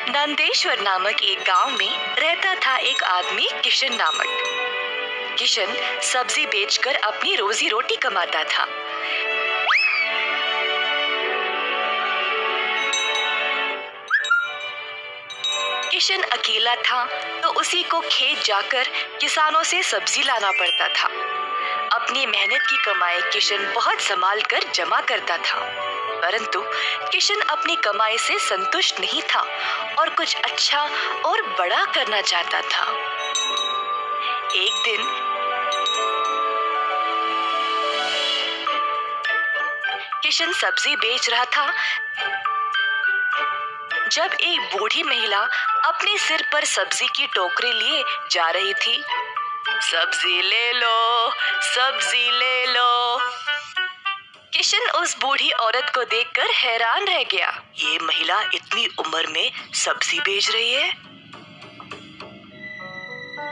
नंदेश्वर नामक एक गांव में रहता था एक आदमी किशन नामक। किशन सब्जी बेचकर अपनी रोजी रोटी कमाता था। किशन अकेला था तो उसी को खेत जाकर किसानों से सब्जी लाना पड़ता था। अपनी मेहनत की कमाई किशन बहुत संभाल कर जमा करता था, परंतु किशन अपनी कमाई से संतुष्ट नहीं था और कुछ अच्छा और बड़ा करना चाहता था। एक दिन किशन सब्जी बेच रहा था जब एक बूढ़ी महिला अपने सिर पर सब्जी की टोकरी लिए जा रही थी। सब्जी ले लो, सब्जी ले लो। किशन उस बूढ़ी औरत को देखकर हैरान रह गया। ये महिला इतनी उम्र में सब्जी बेच रही है।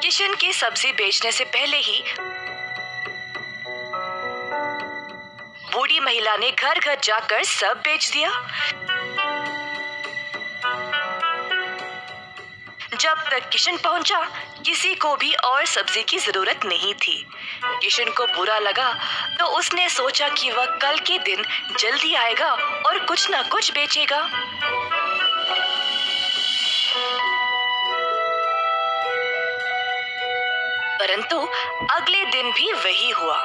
किशन के सब्जी बेचने से पहले ही बूढ़ी महिला ने घर घर जाकर सब बेच दिया। जब तक किशन पहुंचा, किसी को भी और सब्जी की जरूरत नहीं थी। किशन को बुरा लगा तो उसने सोचा कि वह कल के दिन जल्दी आएगा और कुछ न कुछ बेचेगा। परंतु अगले दिन भी वही हुआ।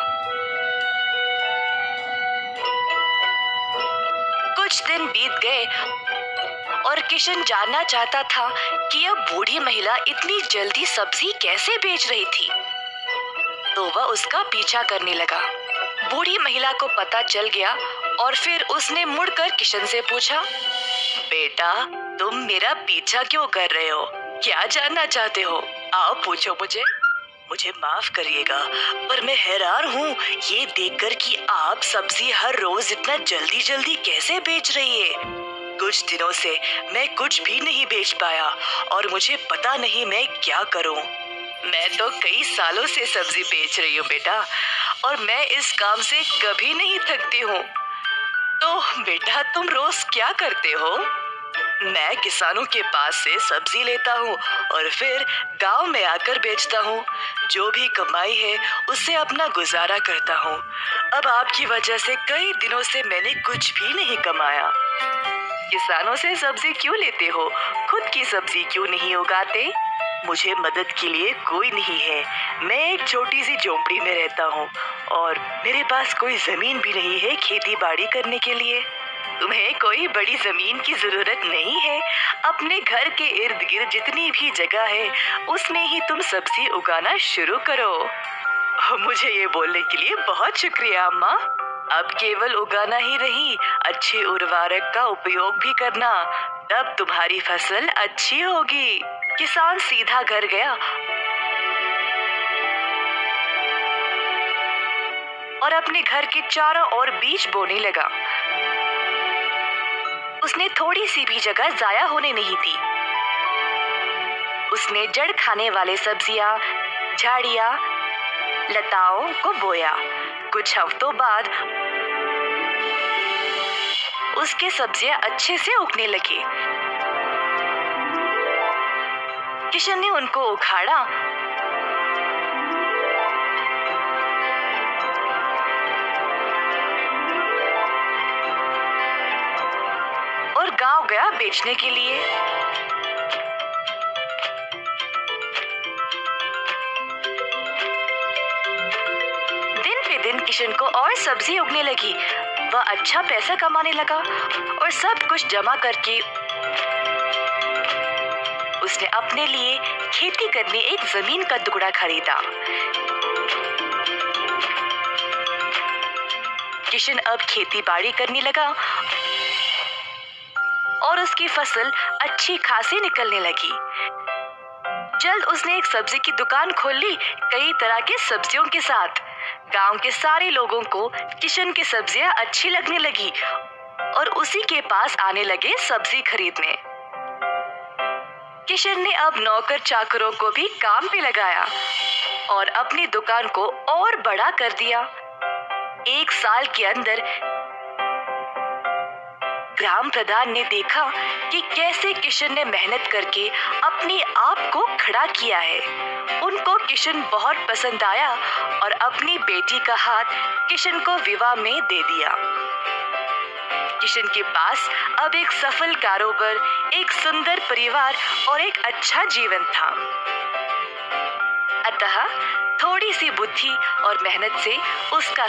कुछ दिन बीत गए और किशन जानना चाहता था कि यह बूढ़ी महिला इतनी जल्दी सब्जी कैसे बेच रही थी, तो वह उसका पीछा करने लगा। बूढ़ी महिला को पता चल गया और फिर उसने मुड़कर किशन से पूछा, बेटा, तुम मेरा पीछा क्यों कर रहे हो? क्या जानना चाहते हो? आओ पूछो मुझे माफ करिएगा, पर मैं हैरान हूँ ये देखकर कि आप सब्जी हर रोज इतना जल्दी जल्दी कैसे बेच रही है। कुछ दिनों से मैं कुछ भी नहीं बेच पाया और मुझे पता नहीं मैं क्या करूं। मैं तो कई सालों से सब्जी बेच रही हूँ बेटा, और मैं इस काम से कभी नहीं थकती हूँ। तो बेटा, तुम रोज क्या करते हो? मैं किसानों के पास से सब्जी लेता हूँ और फिर गांव में आकर बेचता हूँ। जो भी कमाई है उससे अपना गुजारा करता हूँ। अब आपकी वजह से कई दिनों से मैंने कुछ भी नहीं कमाया। किसानों से सब्जी क्यों लेते हो? खुद की सब्जी क्यों नहीं उगाते? मुझे मदद के लिए कोई नहीं है। मैं एक छोटी सी झोंपड़ी में रहता हूँ और मेरे पास कोई जमीन भी नहीं है खेती बाड़ी करने के लिए। तुम्हें कोई बड़ी जमीन की जरूरत नहीं है। अपने घर के इर्द गिर्द जितनी भी जगह है उसमें ही तुम सब्जी उगाना शुरू करो। मुझे ये बोलने के लिए बहुत शुक्रिया अम्मा। अब केवल उगाना ही नहीं, अच्छे उर्वरक का उपयोग भी करना, तब तुम्हारी फसल अच्छी होगी। किसान सीधा घर गया और अपने घर के चारों ओर बीज बोने लगा। उसने थोड़ी सी भी जगह जाया होने नहीं दी। उसने जड़ खाने वाले सब्जियां, झाड़ियां, लताओं को बोया। कुछ हफ्तों बाद उसके सब्जियां अच्छे से उगने लगी। किशन ने उनको उखाड़ा और गांव गया बेचने के लिए। दिन पे दिन किशन को और सब्जी उगने लगी। वह अच्छा पैसा कमाने लगा और सब कुछ जमा करके उसने अपने लिए खेती करने एक जमीन का टुकड़ा खरीदा। किशन अब खेती बाड़ी करने लगा और उसकी फसल अच्छी खासी निकलने लगी। जल्द उसने एक सब्जी की दुकान खोल ली, कई तरह के सब्जियों के साथ। गांव के सारे लोगों को किशन की सब्जियां अच्छी लगने लगी और उसी के पास आने लगे सब्जी खरीदने। किशन ने अब नौकर चाकरों को भी काम पे लगाया और अपनी दुकान को और बड़ा कर दिया। एक साल के अंदर ग्राम प्रधान ने देखा कि कैसे किशन ने मेहनत करके अपने आप को खड़ा किया है। उनको किशन बहुत पसंद आया और अपनी बेटी का हाथ किशन को विवाह में दे दिया। किशन के पास अब एक सफल कारोबार, एक सुंदर परिवार और एक अच्छा जीवन था। अतः थोड़ी सी बुद्धि और मेहनत से उसका